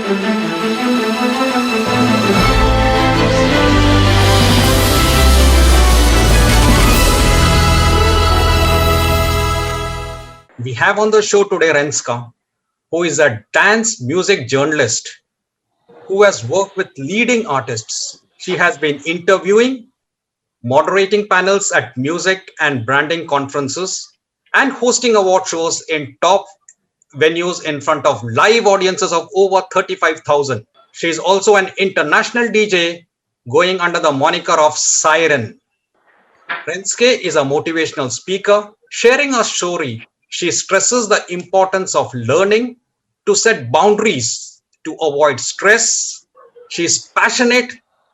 We have on the show today Renska, who is a dance music journalist who has worked with leading artists. She has been interviewing, moderating panels at music and branding conferences, and hosting award shows in top venues in front of live audiences of over 35,000. She is also an international DJ going under the moniker of Siren. Renske is a motivational speaker. Sharing her story, she stresses the importance of learning to set boundaries to avoid stress. She is passionate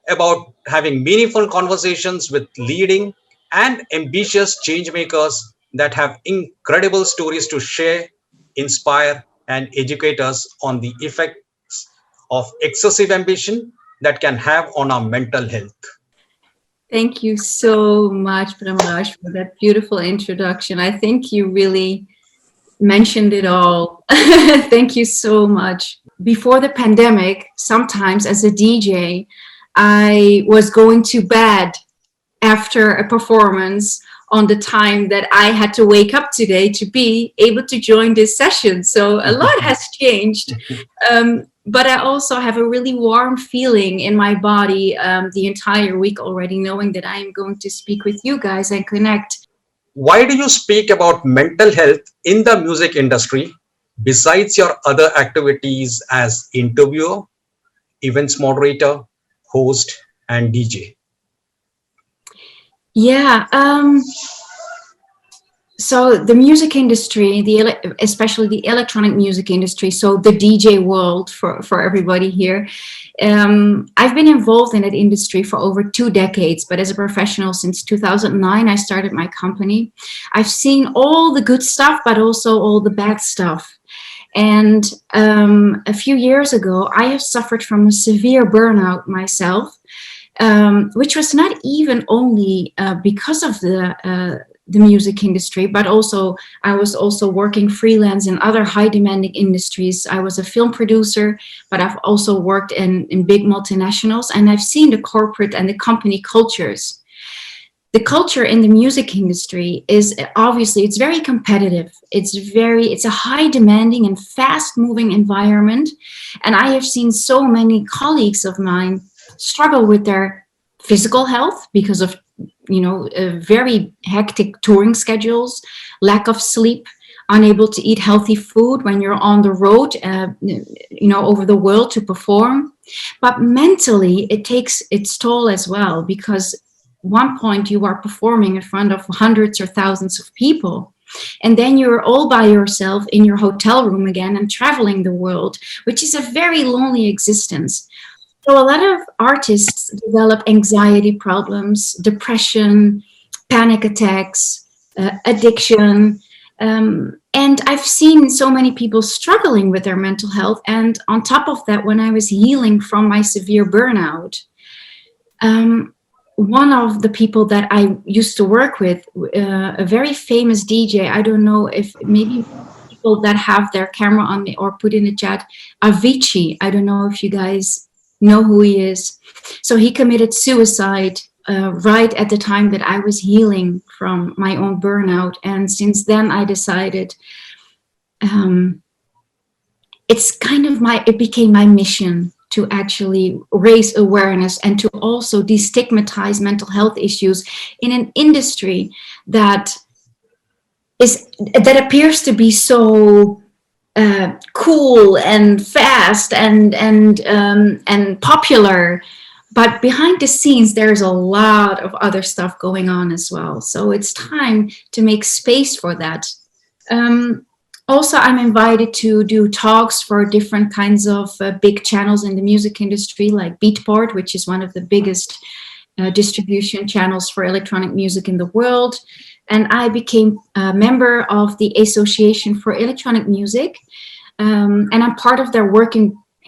about having meaningful conversations with leading and ambitious change makers that have incredible stories to share, inspire, and educate us on the effects of excessive ambition that can have on our mental health. Thank you so much, Pramraj, for that beautiful introduction. I think you really mentioned it all. Thank you so much. Before the pandemic, sometimes as a DJ, I was going to bed after a performance on the time that I had to wake up today to be able to join this session. So a lot has changed. But I also have a really warm feeling in my body the entire week already, knowing that I am going to speak with you guys and connect. Why do you speak about mental health in the music industry besides your other activities as interviewer, events moderator, host, and DJ? Yeah. So the music industry, especially the electronic music industry, so the DJ world for everybody here, I've been involved in that industry for over 2 decades, but as a professional since 2009, I started my company. I've seen all the good stuff, but also all the bad stuff. And a few years ago, I have suffered from a severe burnout myself, which was not even only because of the music industry, but also I was also working freelance in other high demanding industries. I was a film producer, but I've also worked in big multinationals, and I've seen the corporate and the company cultures. The culture in the music industry is obviously, it's very competitive. It's a high demanding and fast moving environment. And I have seen so many colleagues of mine struggle with their physical health because of very hectic touring schedules, lack of sleep, unable to eat healthy food when you're on the road, over the world to perform. But mentally, it takes its toll as well, because one point you are performing in front of hundreds or thousands of people, and then you're all by yourself in your hotel room again and traveling the world, which is a very lonely existence. So a lot of artists develop anxiety problems, depression, panic attacks, addiction. And I've seen so many people struggling with their mental health. And on top of that, when I was healing from my severe burnout, one of the people that I used to work with, a very famous DJ, I don't know if maybe people that have their camera on me or put in the chat, Avicii, I don't know if you guys know who he is. So he committed suicide right at the time that I was healing from my own burnout. And since then I decided it became my mission to actually raise awareness and to also destigmatize mental health issues in an industry that appears to be so cool and fast and popular, but behind the scenes there's a lot of other stuff going on as well. So it's time to make space for that. Also, I'm invited to do talks for different kinds of big channels in the music industry, like Beatport, which is one of the biggest distribution channels for electronic music in the world. And I became a member of the Association for Electronic Music. And I'm part of their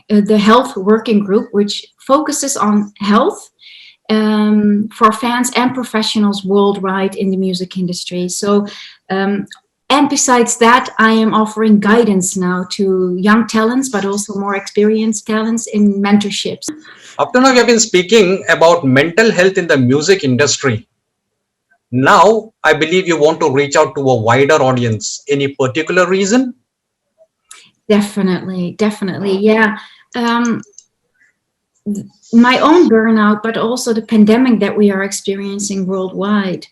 the health working group, which focuses on health for fans and professionals worldwide in the music industry. So And besides that, I am offering guidance now to young talents, but also more experienced talents in mentorships. Up to now, we have been speaking about mental health in the music industry. Now, I believe you want to reach out to a wider audience. Any particular reason? Definitely, definitely, yeah. My own burnout, but also the pandemic that we are experiencing worldwide,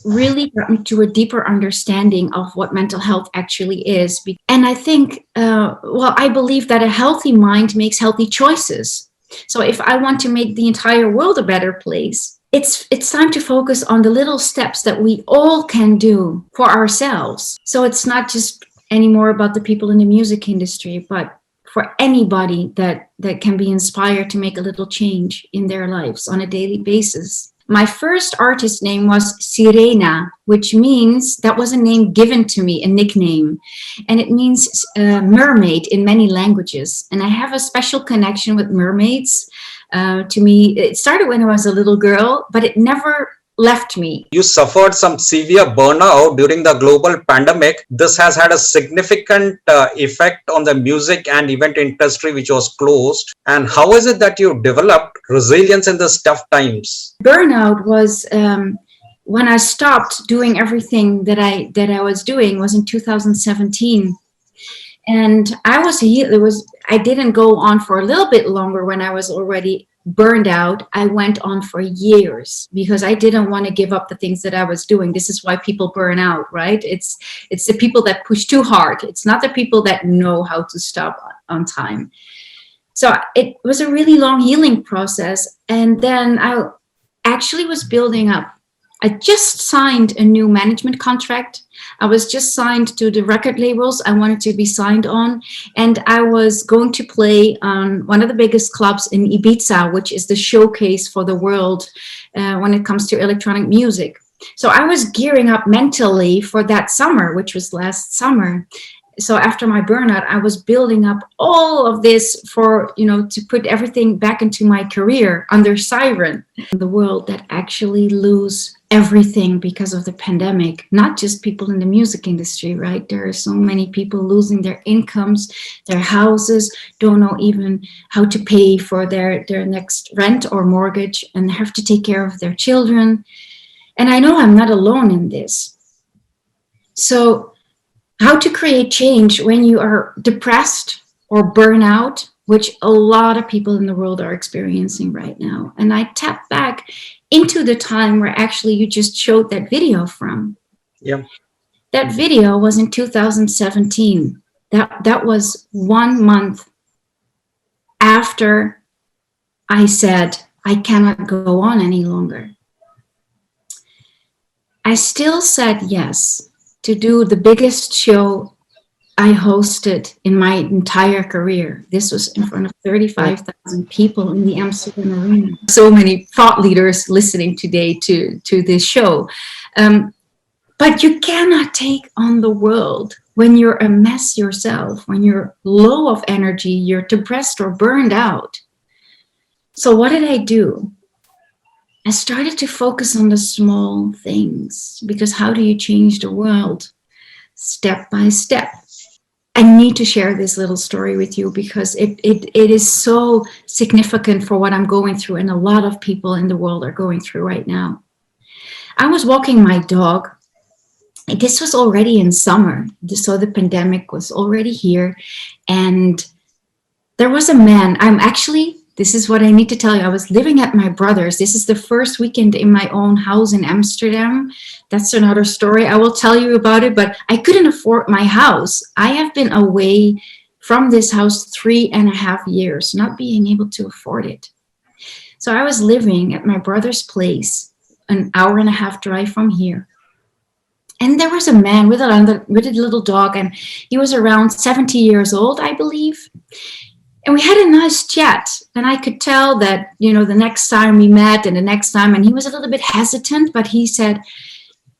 really got me to a deeper understanding of what mental health actually is. And I think, well, I believe that a healthy mind makes healthy choices. So if I want to make the entire world a better place, it's time to focus on the little steps that we all can do for ourselves. So it's not just anymore about the people in the music industry, but for anybody that can be inspired to make a little change in their lives on a daily basis. My first artist name was Sirena, which means, that was a name given to me, a nickname. And it means mermaid in many languages. And I have a special connection with mermaids. To me, it started when I was a little girl, but it never left me. You suffered some severe burnout during the global pandemic. This has had a significant effect on the music and event industry, which was closed. And how is it that you developed resilience in these tough times? Burnout was when I stopped doing everything that I was doing was in 2017. And I didn't go on for a little bit longer when I was already burned out. I went on for years because I didn't want to give up the things that I was doing. This is why people burn out, right? It's the people that push too hard. It's not the people that know how to stop on time. So it was a really long healing process. And then I actually was building up. I just signed a new management contract. I was just signed to the record labels I wanted to be signed on. And I was going to play on one of the biggest clubs in Ibiza, which is the showcase for the world when it comes to electronic music. So I was gearing up mentally for that summer, which was last summer. So after my burnout, I was building up all of this for, to put everything back into my career under siren. The world that actually lose everything because of the pandemic, not just people in the music industry, right? There are so many people losing their incomes, their houses, don't know even how to pay for their next rent or mortgage, and have to take care of their children. And I know I'm not alone in this. So how to create change when you are depressed or burnout, which a lot of people in the world are experiencing right now. And I tap back into the time where actually you just showed that video from. Yeah. That video was in 2017. That was 1 month after I said, I cannot go on any longer. I still said yes to do the biggest show I hosted in my entire career. This was in front of 35,000 people in the Amsterdam Arena. So many thought leaders listening today to this show. But you cannot take on the world when you're a mess yourself, when you're low of energy, you're depressed or burned out. So what did I do? I started to focus on the small things, because how do you change the world? Step by step. I need to share this little story with you because it is so significant for what I'm going through, and a lot of people in the world are going through right now. I was walking my dog. This was already in summer, so the pandemic was already here, and there was a man. This is what I need to tell you. I was living at my brother's. This is the first weekend in my own house in Amsterdam. That's another story. I will tell you about it, but I couldn't afford my house. I have been away from this house 3.5 years, not being able to afford it. So I was living at my brother's place, an 1.5-hour drive from here. And there was a man with a little dog, and he was around 70 years old, I believe. And we had a nice chat, and I could tell that, the next time we met and the next time, and he was a little bit hesitant, but he said,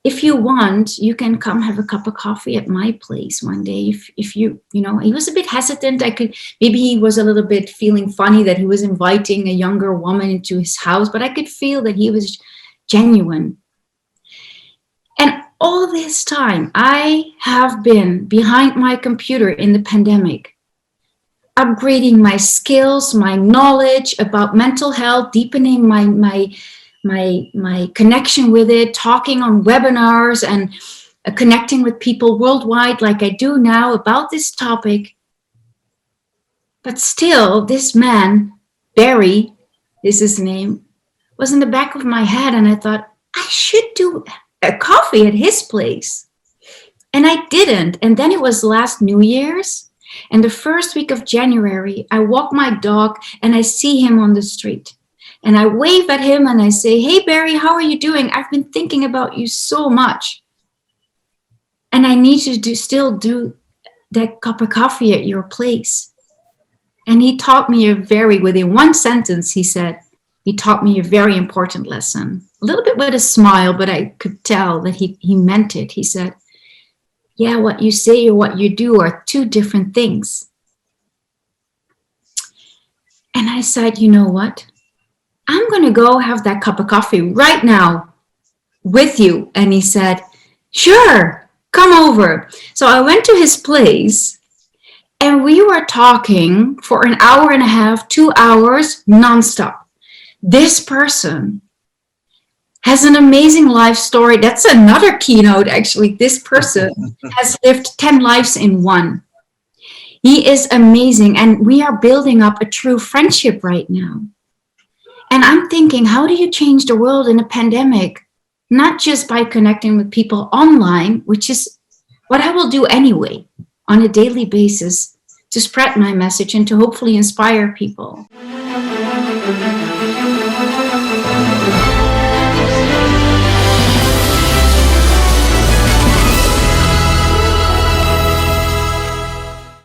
if you want, you can come have a cup of coffee at my place one day. If you he was a bit hesitant. Maybe he was a little bit feeling funny that he was inviting a younger woman into his house, but I could feel that he was genuine. And all this time, I have been behind my computer in the pandemic, upgrading my skills, my knowledge about mental health, deepening my connection with it, talking on webinars and connecting with people worldwide like I do now about this topic. But still, this man, Barry, is his name, was in the back of my head, and I thought, I should do a coffee at his place. And I didn't. And then it was last New Year's, and the first week of January, I walk my dog and I see him on the street. And I wave at him and I say, hey, Barry, how are you doing? I've been thinking about you so much. And I need to still do that cup of coffee at your place. And he taught me within one sentence, he taught me a very important lesson. A little bit with a smile, but I could tell that he meant it. He said, yeah, what you say or what you do are two different things. And I said, you know what? I'm going to go have that cup of coffee right now with you. And he said, sure, come over. So I went to his place and we were talking for an hour and a half, 2 hours, nonstop. This person has an amazing life story. That's another keynote, actually. This person has lived 10 lives in one. He is amazing. And we are building up a true friendship right now. And I'm thinking, how do you change the world in a pandemic? Not just by connecting with people online, which is what I will do anyway on a daily basis to spread my message and to hopefully inspire people.